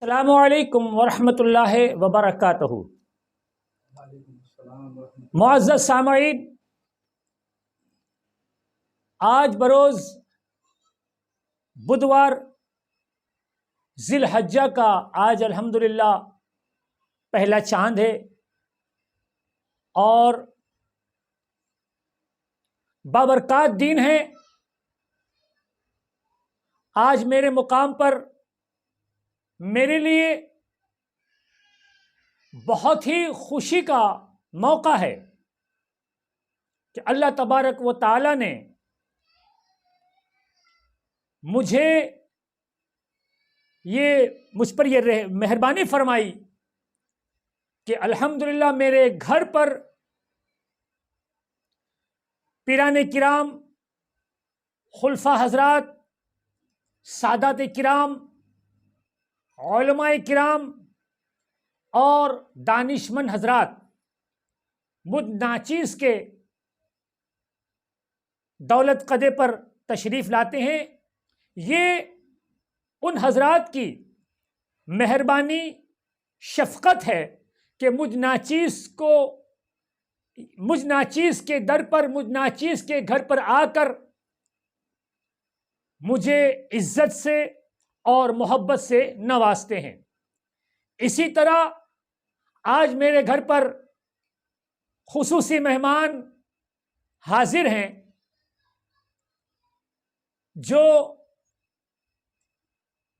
अस्सलामुअलैकुम वरहमतुल्लाहि वबरकातुहू। मुअज़्ज़ज़ सामईन, आज बरोज़ बुधवार ज़िलहज्जा का आज अल्हम्दुलिल्लाह पहला चांद है और बाबरकात दिन है। आज मेरे मुकाम पर मेरे लिए बहुत ही खुशी का मौका है कि अल्लाह तबारक व तआला ने मुझ पर ये मेहरबानी फरमाई कि अल्हम्दुलिल्लाह मेरे घर पर पीराने किराम, खुलफा हजरात, सादात किराम, उलमाए किराम और दानिशमंद हजरात मुझ नाचीज़ के दौलत कदे पर तशरीफ़ लाते हैं। ये उन हजरात की मेहरबानी शफ़क़त है कि मुझ नाचीज़ के दर पर, मुझ नाचीज़ के घर पर आकर मुझे इज्जत से और मोहब्बत से नवाजते हैं। इसी तरह आज मेरे घर पर खुसूसी मेहमान हाजिर हैं जो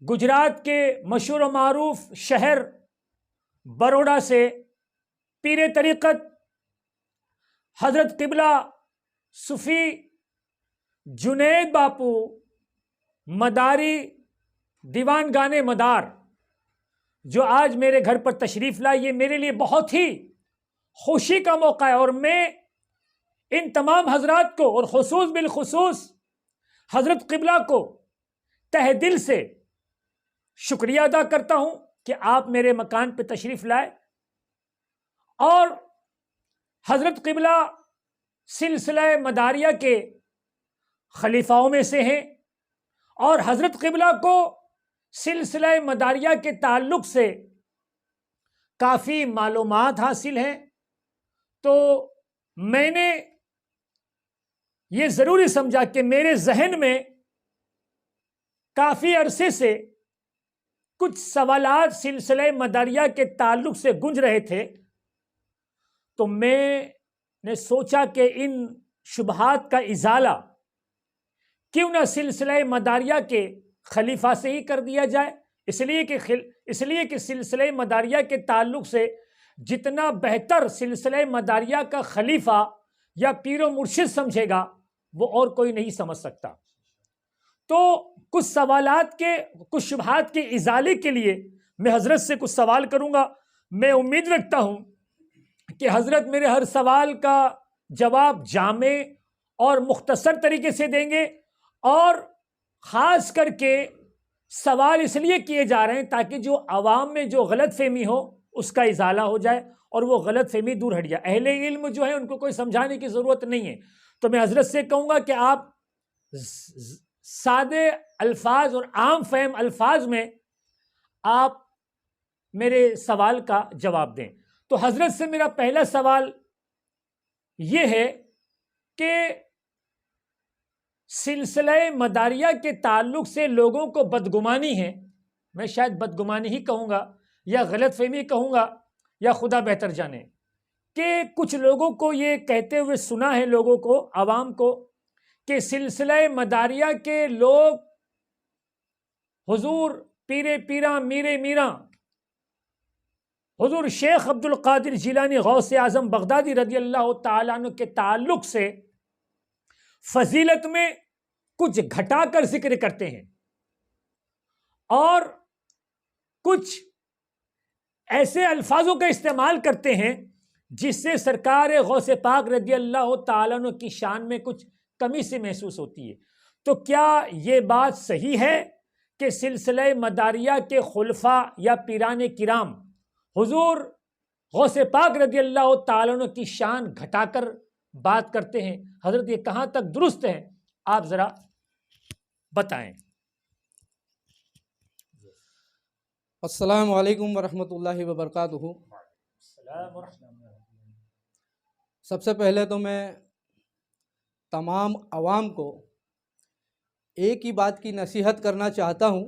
गुजरात के मशहूर व मारूफ शहर बड़ौदा से पीरे तरीक़त हज़रत क़िबला सूफ़ी जुनैद बापू मदारी दीवान गाने मदार जो आज मेरे घर पर तशरीफ़ लाए, ये मेरे लिए बहुत ही खुशी का मौका है और मैं इन तमाम हजरात को और खुसूस बिलखुसूस हज़रत क़िबला को तहे दिल से शुक्रिया अदा करता हूँ कि आप मेरे मकान पर तशरीफ़ लाए। और हज़रत क़िबला सिलसिला मदारिया के खलीफाओं में से हैं और हज़रत क़िबला को सिलसिला मदारिया के ताल्लुक़ से काफ़ी मालूमात हासिल हैं। तो मैंने ये ज़रूरी समझा कि मेरे जहन में काफ़ी अरसे से कुछ सवालात सिलसिला मदारिया के ताल्लुक़ से गूंज रहे थे, तो मैंने सोचा कि इन शुबहात का इज़ाला क्यों ना सिलसिला मदारिया के खलीफा से ही कर दिया जाए। इसलिए कि सिलसिला मदारिया के ताल्लुक़ से जितना बेहतर सिलसिला मदारिया का खलीफा या पीरो मुर्शिद समझेगा वो और कोई नहीं समझ सकता। तो कुछ सवालात के, कुछ शुबहात के इज़ाले के लिए मैं हज़रत से कुछ सवाल करूँगा। मैं उम्मीद रखता हूँ कि हज़रत मेरे हर सवाल का जवाब जामे और मुख्तसर तरीके से देंगे और ख़ास करके सवाल इसलिए किए जा रहे हैं ताकि जो आवाम में जो गलत फहमी हो उसका इज़ाला हो जाए और वो गलत फहमी दूर हट जाए। अहले इल्म जो है उनको कोई समझाने की ज़रूरत नहीं है। तो मैं हज़रत से कहूँगा कि आप सादे अल्फाज और आम फहम अल्फाज में आप मेरे सवाल का जवाब दें। तो हज़रत से मेरा पहला सवाल ये है कि सिलसिला मदारिया के ताल्लुक़ से लोगों को बदगुमानी है, मैं शायद बदगुमानी ही कहूँगा या गलतफहमी कहूँगा या खुदा बेहतर जाने, कि कुछ लोगों को ये कहते हुए सुना है, लोगों को, आवाम को, कि सिलसिला मदारिया के लोग हुजूर पीरे पीरा मीरे मीरा हुजूर शेख अब्दुल कादिर जिलानी गौसे आज़म बगदादी रज़ी अल्लाह तआला अन्हु के ताल्लुक़ से फजीलत में कुछ घटाकर जिक्र करते हैं और कुछ ऐसे अल्फाजों का इस्तेमाल करते हैं जिससे सरकार गौसे पाक रज़ी अल्लाह तआला अन्हु की शान में कुछ कमी सी महसूस होती है। तो क्या ये बात सही है कि सिलसिला मदारिया के खुलफा या पीराने किराम हुजूर गौसे पाक रज़ी अल्लाह तआला अन्हु की शान घटाकर बात करते हैं? हज़रत ये कहाँ तक दुरुस्त है, आप ज़रा बताएं। अस्सलामु अलैकुम वरहमतुल्लाहि वबरकातुहू। सबसे पहले तो मैं तमाम आवाम को एक ही बात की नसीहत करना चाहता हूँ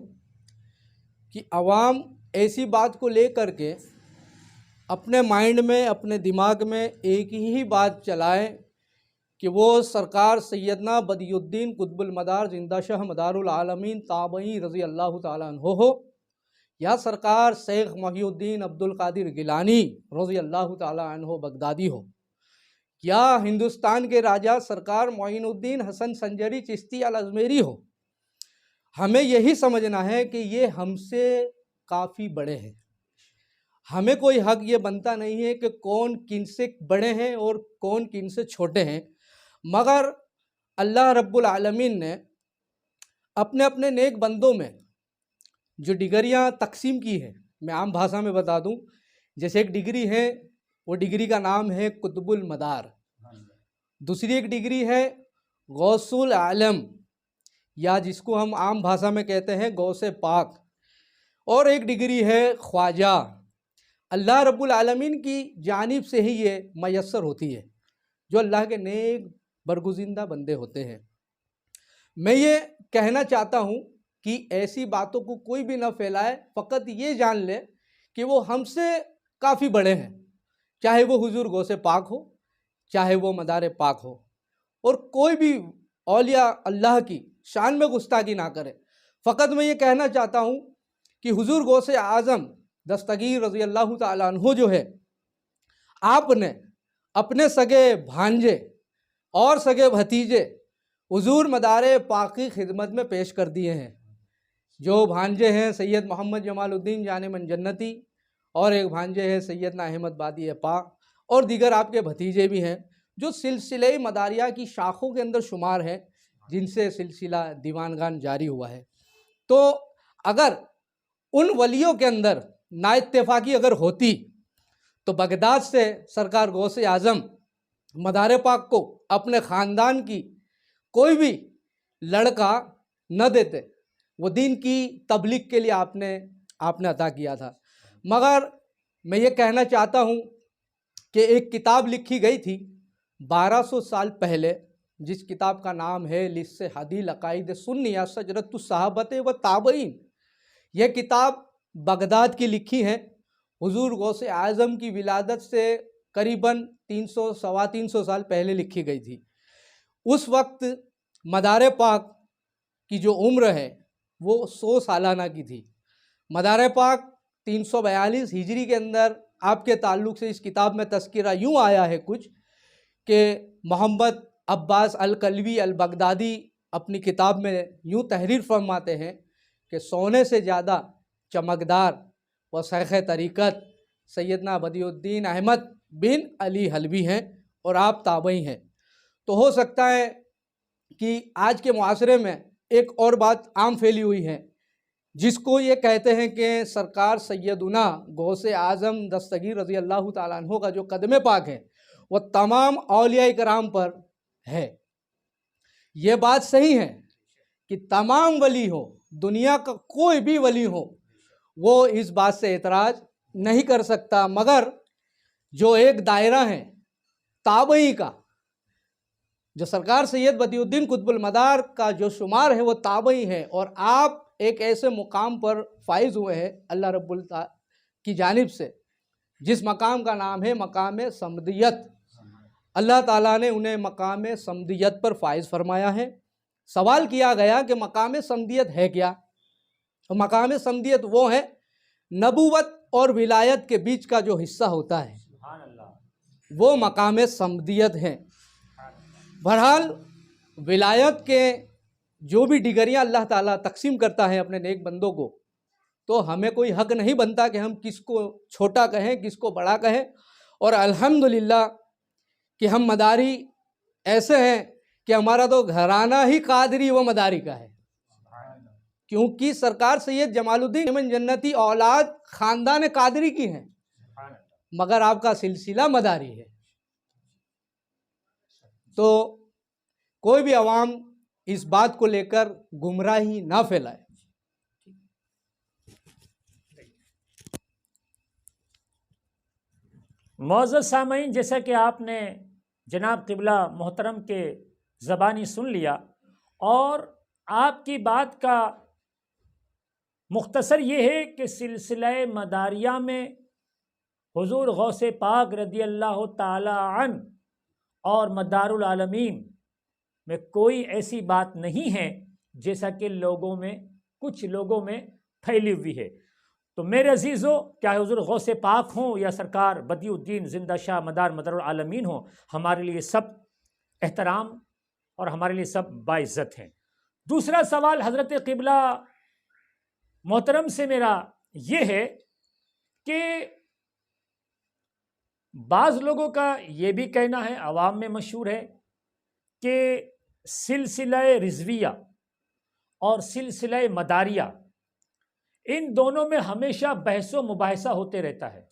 कि आवाम ऐसी बात को लेकर के अपने माइंड में, अपने दिमाग में एक ही बात चलाएं कि वो सरकार सैयदना बदियुद्दीन कुतुबुल मदार जिंदा शाह मदारुल आलमीन ताबई रज़ी अल्लाह ताला अन्हो हो, या सरकार शेख मोहिउद्दीन अब्दुल कादिर गिलानी रज़ी अल्लाह ताला अन्हो बगदादी हो, या हिंदुस्तान के राजा सरकार मोइनुद्दीन हसन संजरी चिश्ती अल अजमेरी हो। हमें यही समझना है कि ये हमसे काफ़ी बड़े हैं। हमें कोई हक ये बनता नहीं है कि कौन किन से बड़े हैं और कौन किन से छोटे हैं, मगर अल्लाह रब्बुल आलमीन ने अपने अपने नेक बंदों में जो डिग्रियां तकसीम की है, मैं आम भाषा में बता दूं, जैसे एक डिग्री है, वो डिग्री का नाम है कुतुबुल मदार। दूसरी एक डिग्री है गौसुल आलम, या जिसको हम आम भाषा में कहते हैं गौसे पाक। और एक डिग्री है ख्वाजा। अल्लाह रब्बुल आलमीन की जानिब से ही ये मयस्सर होती है, जो अल्लाह के नेक बरगुजिंदा बंदे होते हैं। मैं ये कहना चाहता हूँ कि ऐसी बातों को कोई भी ना फैलाए, फ़कत ये जान ले कि वो हमसे काफ़ी बड़े हैं, चाहे वो हुजूर गौसे पाक हो, चाहे वो मदार पाक हो। और कोई भी औलिया अल्लाह की शान में गुस्ताखी ना करे। फ़कत मैं ये कहना चाहता हूँ कि हुजूर गौसे आज़म दस्तगीर रज़ी अल्लाह ताला अन्हु जो है, आपने अपने सगे भांजे और सगे भतीजे हुजूर मदार पाक की खिदमत में पेश कर दिए हैं। जो भांजे हैं सैयद मोहम्मद जमालुद्दीन जाने मन जन्नती, और एक भांजे हैं सैयदना अहमद बादी पाक, और दीगर आपके भतीजे भी हैं जो सिलसिले मदारिया की शाखों के अंदर शुमार हैं, जिनसे सिलसिला दीवानगान जारी हुआ है। तो अगर उन वलियों के अंदर नाइत्तेफाकी अगर होती तो बगदाद से सरकार गौसे आज़म मदार पाक को अपने ख़ानदान की कोई भी लड़का न देते। वो दीन की तबलीग के लिए आपने अता किया था। मगर मैं ये कहना चाहता हूँ कि एक किताब लिखी गई थी 1200 साल पहले, जिस किताब का नाम है लिस्से हदील अकाइद सुन्निया सजरतुस सहाबत व ताबईन। यह किताब बगदाद की लिखी है। हुजूर गौसे आज़म की विलादत से करीबन 300-325 साल पहले लिखी गई थी। उस वक्त मदार पाक की जो उम्र है वो 100 सालाना की थी। मदार पाक 342 हिजरी के अंदर आपके ताल्लुक़ से इस किताब में तस्किरा यूँ आया है कुछ कि मोहम्मद अब्बास अल कलवी अल बगदादी अपनी किताब में यूँ तहरीर फरमाते हैं कि सोने से ज़्यादा चमकदार व शेख तरीक़त सैयदना बदियुद्दीन अहमद बिन अली हलवी हैं और आप ताबई हैं। तो हो सकता है कि आज के मुआशरे में एक और बात आम फैली हुई है, जिसको ये कहते हैं कि सरकार सैयदुना गौसे आज़म दस्तगीर रज़ी अल्लाह ताला अन्हु का जो कदम पाक है वो तमाम औलिया कराम पर है। ये बात सही है कि तमाम वली हो, दुनिया का कोई भी वली हो, वो इस बात से एतराज़ नहीं कर सकता, मगर जो एक दायरा है ताबई का, जो सरकार सैयद बदियुद्दीन कुतुबुल मदार का जो शुमार है वो ताबई है। और आप एक ऐसे मुकाम पर फाइज हुए हैं अल्लाह रब्बुल की जानिब से, जिस मकाम का नाम है मकाम समदियत। अल्लाह ताला ने उन्हें मकाम समदियत पर फाइज फरमाया है। सवाल किया गया कि मकाम समदियत है क्या? तो मकाम समदियत वो है नबूवत और विलायत के बीच का जो हिस्सा होता है, वो मकाम समदियत है। बहरहाल विलायत के जो भी डिग्रियाँ अल्लाह ताला तकसीम करता है अपने नेक बंदों को, तो हमें कोई हक नहीं बनता कि हम किसको छोटा कहें, किसको बड़ा कहें। और अल्हम्दुलिल्लाह कि हम मदारी ऐसे हैं कि हमारा तो घराना ही कादरी व मदारी का है, क्योंकि सरकार सैयद जमालुद्दीन अहमद जन्नती औलाद ख़ानदान कादरी की हैं, मगर आपका सिलसिला मदारी है। तो कोई भी अवाम इस बात को लेकर गुमराही ना फैलाए। मौजूद सामीन, जैसा कि आपने जनाब क़िबला मोहतरम के ज़बानी सुन लिया और आपकी बात का मुख्तसर ये है कि सिलसिला मदारिया में हुज़ूर गौसे पाक रदी अल्लाह ताला अन और मदारुल आलमीन में कोई ऐसी बात नहीं है जैसा कि कुछ लोगों में फैली हुई है। तो मेरे अजीज़ों, क्या हुज़ूर गौसे पाक हों या सरकार बदियुद्दीन ज़िंदा शाह मदारुल आलमीन हो, हमारे लिए सब एहतराम और हमारे लिए सब बाइज़्ज़त हैं। दूसरा सवाल हज़रत क़िबला मोहतरम से मेरा ये है कि बाज़ लोगों का ये भी कहना है, अवाम में मशहूर है, कि सिलसिला रिज़विया और सिलसिला मदारिया इन दोनों में हमेशा बहसो मुबाहिसा होते रहता है।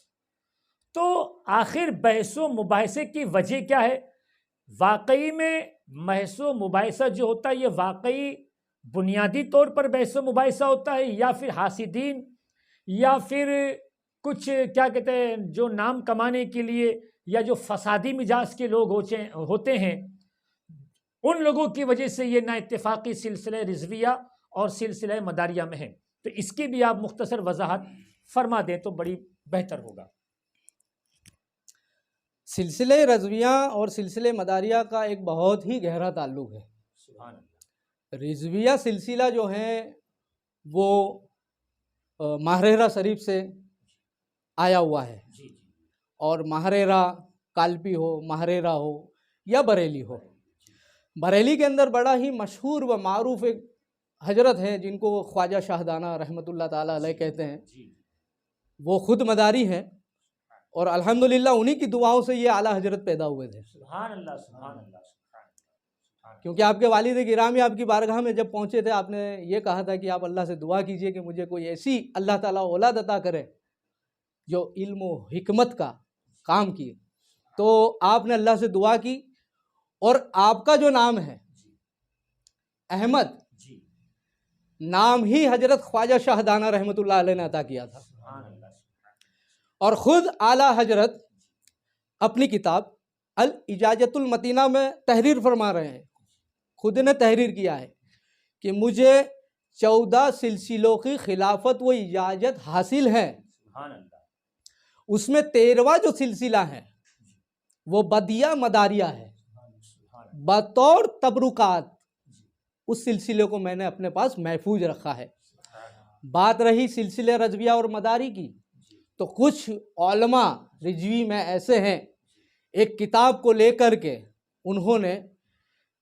तो आखिर बहसो मुबाहिसे की वजह क्या है? वाकई में बहसो मुबाहिसा जो होता है ये वाकई बुनियादी तौर पर बहसो मुबाहिसा होता है, या फिर हासिदीन या फिर कुछ क्या कहते हैं जो नाम कमाने के लिए या जो फसादी मिजाज के लोग होते हैं, उन लोगों की वजह से ये नाइत्तेफाकी सिलसिला रिज़विया और सिलसिला मदारिया में है। तो इसकी भी आप मुख्तसर वजाहत फरमा दें तो बड़ी बेहतर होगा। सिलसिले रज़विया और सिलसिले मदारिया का एक बहुत ही गहरा ताल्लुक़ है। सुभान अल्लाह। रिज़विया सिलसिला जो है वो माहरेरा शरीफ से आया हुआ है, और माहरेरा कालपी हो, माहरेरा हो या बरेली हो। बरेली के अंदर बड़ा ही मशहूर व मारूफ एक हजरत हैं जिनको ख्वाजा शाहदाना रहमतुल्लाह ताला अलैह कहते हैं। वो ख़ुद मदारी हैं और अल्हम्दुलिल्लाह उन्हीं की दुआओं से ये आला हजरत पैदा हुए थे। सुभान अल्लाह, सुभान अल्लाह। क्योंकि आपके वालिद गिरामी आपकी बारगाह में जब पहुँचे थे, आपने ये कहा था कि आप अल्लाह से दुआ कीजिए कि मुझे कोई ऐसी अल्लाह ताला औलाद अता करे जो इल्म व हिकमत का काम किए। तो आपने अल्लाह से दुआ की और आपका जो नाम है अहमद, नाम ही हजरत ख्वाजा शाहदाना रहमतुल्लाह अलैह ने अता किया था। और ख़ुद आला हजरत अपनी किताब अल इजाजतुल मतीना में तहरीर फरमा रहे हैं, खुद ने तहरीर किया है कि मुझे 14 सिलसिलों की खिलाफत व इजाज़त हासिल है। उसमें 13वां जो सिलसिला है वो बदिया मदारिया है। बतौर तबरुकात उस सिलसिले को मैंने अपने पास महफूज रखा है। बात रही सिलसिले रज़विया और मदारी की, तो कुछ उलमा रिजवी में ऐसे हैं, एक किताब को लेकर के उन्होंने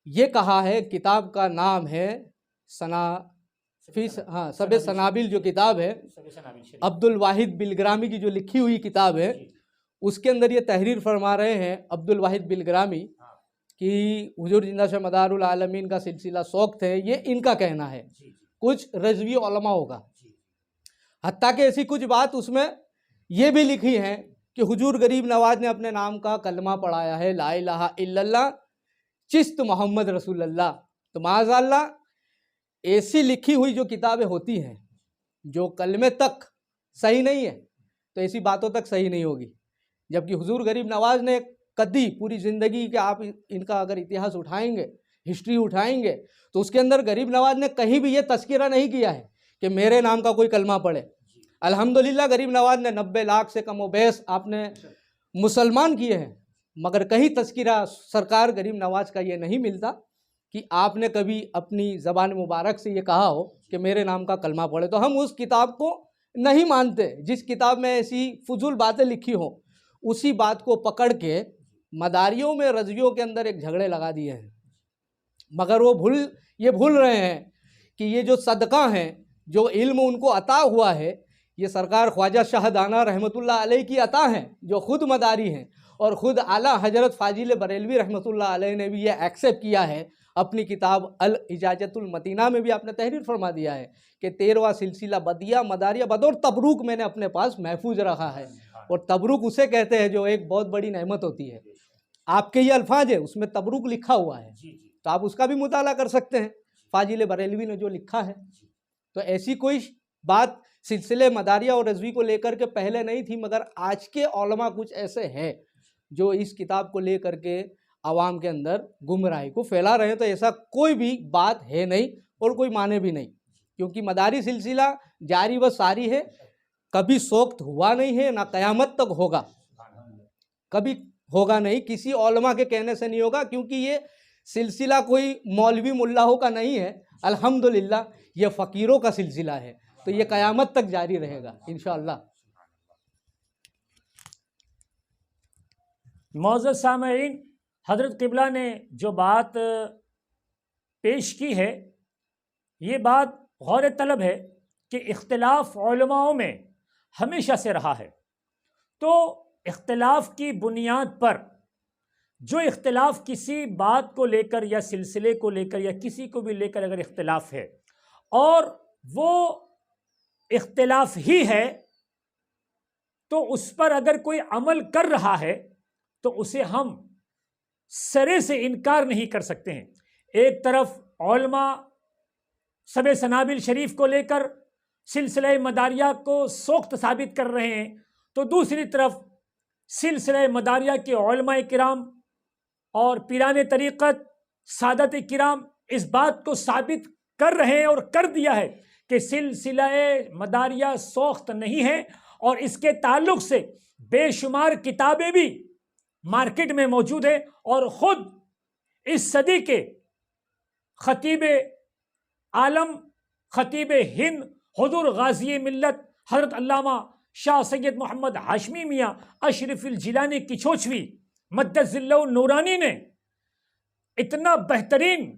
ये कहा है, किताब का नाम है सबे सनाबिल जो किताब है अब्दुल वाहिद बिलग्रामी की जो लिखी हुई किताब है, उसके अंदर ये तहरीर फरमा रहे हैं अब्दुल वाहिद बिलग्रामी कि हुजूर जिंदा शाह मदारुल आलमीन का सिलसिला सौख्त है। ये इनका कहना है, कुछ रज़वी उलमाओं का। हत्ता कि ऐसी कुछ बात उसमें ये भी लिखी है कि हुजूर गरीब नवाज ने अपने नाम का कलमा पढ़ाया है, ला इलाहा इल्लल्लाह चिस्त मोहम्मद रसूलुल्लाह। तो माज़अल्लाह ऐसी लिखी हुई जो किताबें होती हैं जो कलमे तक सही नहीं है, तो ऐसी बातों तक सही नहीं होगी। जबकि हुजूर गरीब नवाज ने कदी पूरी ज़िंदगी के आप इनका अगर इतिहास उठाएंगे, हिस्ट्री उठाएंगे, तो उसके अंदर गरीब नवाज ने कहीं भी ये तस्करा नहीं किया है कि मेरे नाम का कोई कलमा पढ़े। अल्हम्दुलिल्लाह गरीब नवाज ने 90 लाख से कम बेस आपने मुसलमान किए हैं, मगर कहीं तस्करा सरकार गरीब नवाज का ये नहीं मिलता कि आपने कभी अपनी ज़बान मुबारक से ये कहा हो कि मेरे नाम का कलमा पढ़े। तो हम उस किताब को नहीं मानते जिस किताब में ऐसी फजूल बातें लिखी हों। उसी बात को पकड़ के मदारियों में रज़वियों के अंदर एक झगड़े लगा दिए हैं, मगर वो भूल रहे हैं कि ये जो सदका हैं, जो इल्म उनको अता हुआ है, ये सरकार ख्वाजा शाहदाना रहमतुल्लाह अलैह की अता हैं, जो ख़ुद मदारी हैं। और ख़ुद आला हजरत फाजिल बरेलवी रहमतुल्लाह अलैह ने भी ये एक्सेप्ट किया है। अपनी किताब अल इजाजतुल मतीना में भी आपने तहरीर फरमा दिया है कि 13वां सिलसिला बदिया मदारिया बतौर तबरुक मैंने अपने पास महफूज रखा है। और तबरुक उसे कहते हैं जो एक बहुत बड़ी नेमत होती है। आपके ये अल्फाज है, उसमें तबरुक लिखा हुआ है, तो आप उसका भी मुताला कर सकते हैं, फाजिल बरेलवी ने जो लिखा है। तो ऐसी कोई बात सिलसिले मदारिया और रज़वी को लेकर के पहले नहीं थी, मगर आज के उलमा कुछ ऐसे हैं जो इस किताब को लेकर के आवाम के अंदर गुमराही को फैला रहे हैं। तो ऐसा कोई भी बात है नहीं और कोई माने भी नहीं, क्योंकि मदारी सिलसिला जारी व सारी है, कभी सोख्त हुआ नहीं है, ना क़यामत तक होगा, कभी होगा नहीं, किसी उलमा के कहने से नहीं होगा, क्योंकि ये सिलसिला कोई मौलवी मुल्लाहों का नहीं है। अल्हम्दुलिल्लाह ये फ़कीरों का सिलसिला है, तो ये क़यामत तक जारी रहेगा इंशाअल्लाह। मौजूद सामईन, हज़रत क़िबला ने जो बात पेश की है, ये बात गौर तलब है कि इख्तिलाफ उलमाओं में हमेशा से रहा है। तो इख्तिलाफ की बुनियाद पर जो इख्तिलाफ किसी बात को लेकर या सिलसिले को लेकर या किसी को भी लेकर अगर इख्तिलाफ है और वो इख्तिलाफ ही है, तो उस पर अगर कोई अमल कर रहा है तो उसे हम सरे से इनकार नहीं कर सकते हैं। एक तरफ उलमा सब सनाबिल शरीफ को लेकर सिलसिले मदारिया को सोख्त साबित कर रहे हैं, तो दूसरी तरफ सिलसिले मदारिया के उलमा किराम और पीराने तरीक़त सादत किराम इस बात को साबित कर रहे हैं और कर दिया है कि सिलसिला मदारिया सोख्त नहीं है, और इसके ताल्लुक़ से बेशुमार किताबें भी मार्केट में मौजूद है। और ख़ुद इस सदी के ख़तीब आलम, ख़तीब हिंद, हुज़ूर गाज़ी मिल्लत हज़रत अल्लामा शाह सैयद मोहम्मद हाशमी मियाँ अशरफुल जिलानी किछोचवी मद्दज़िल्लहु नूरानी ने इतना बेहतरीन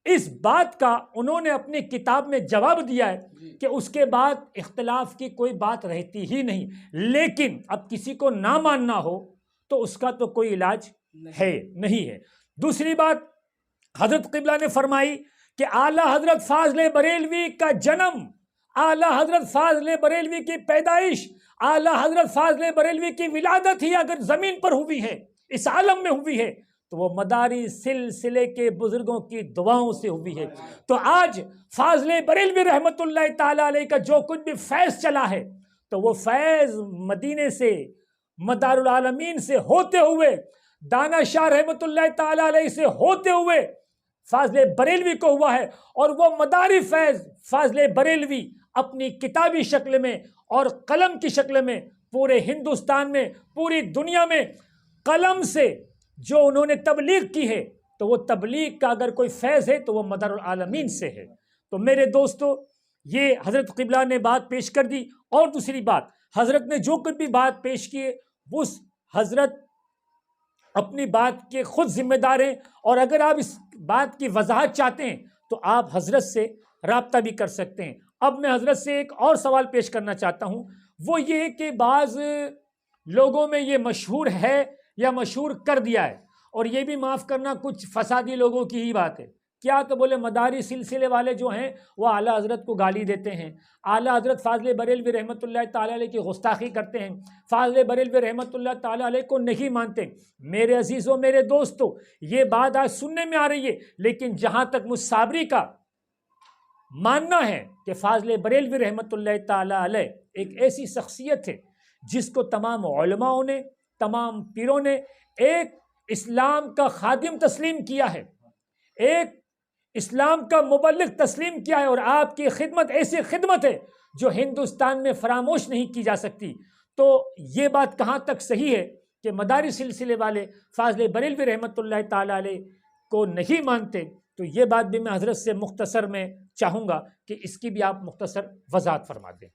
इस बात का उन्होंने अपनी किताब में जवाब दिया है कि उसके बाद इख्तिलाफ की कोई बात रहती ही नहीं। लेकिन अब किसी को ना मानना हो तो उसका तो कोई इलाज नहीं है। दूसरी बात हज़रत क़िबला ने फरमाई कि आला हज़रत फ़ाज़िल बरेलवी का जन्म, आला हज़रत फ़ाज़िल बरेलवी की पैदाइश, आला हज़रत फ़ाज़िल बरेलवी की विलादत ही अगर ज़मीन पर हुई है, इस आलम में हुई है, तो वो मदारी सिलसिले के बुज़ुर्गों की दुआओं से हुई है। तो आज फ़ाज़िल बरेलवी रहमतुल्लाह ताला अलैह का जो कुछ भी फैज़ चला है, तो वो फैज़ मदीने से, मदारुल आलमीन से होते हुए, दाना शाह रहमतुल्लाह ताला अलैह से होते हुए फ़ाज़िल बरेलवी को हुआ है। और वो मदारी फैज़ फ़ाज़िल बरेलवी अपनी किताबी शक्ल में और कलम की शक्ल में पूरे हिंदुस्तान में, पूरी दुनिया में कलम से जो उन्होंने तबलीग की है, तो वो तबलीग का अगर कोई फैज़ है तो वो मदारुल आलमीन से है। तो मेरे दोस्तों, ये हज़रत क़िबला ने बात पेश कर दी। और दूसरी बात, हज़रत ने जो कुछ भी बात पेश की है उस हज़रत अपनी बात के ख़ुद ज़िम्मेदार हैं। और अगर आप इस बात की वजाहत चाहते हैं तो आप हज़रत से रब्ता भी कर सकते हैं। अब मैं हज़रत से एक और सवाल पेश करना चाहता हूँ, वो ये है कि बाज़ लोगों में ये मशहूर है या मशहूर कर दिया है, और ये भी माफ़ करना कुछ फसादी लोगों की ही बात है। क्या तो बोले मदारी सिलसिले वाले जो हैं वो आला हज़रत को गाली देते हैं, आला हज़रत फ़ाज़िल बरेलवी रहमतुल्लाह ताला अलैह की गुस्ताखी करते हैं, फ़ाज़िल बरेलवी रहमतुल्लाह ताला अलैह को नहीं मानते। मेरे अजीज़ों, मेरे दोस्तों, ये बात आज सुनने में आ रही है, लेकिन जहाँ तक मुझ साबरी का मानना है कि फ़ाज़िल बरेलवी रहमतुल्लाह ताला अलैह एक ऐसी शख्सियत है जिसको तमाम उलमाओं ने, तमाम पीरों ने एक इस्लाम का खादिम तस्लीम किया है, एक इस्लाम का मुबल्लिग तस्लीम किया है, और आपकी खिदमत ऐसी खिदमत है जो हिंदुस्तान में फरामोश नहीं की जा सकती। तो ये बात कहाँ तक सही है कि मदारी सिलसिले वाले फ़ाज़िल बरेलवी रहमतुल्लाह ताला अलैह को नहीं मानते? तो ये बात भी मैं हज़रत से मुख्तसर में चाहूँगा कि इसकी भी आप मुख्तसर वज़ाहत फरमा दें।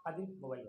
मोबाइल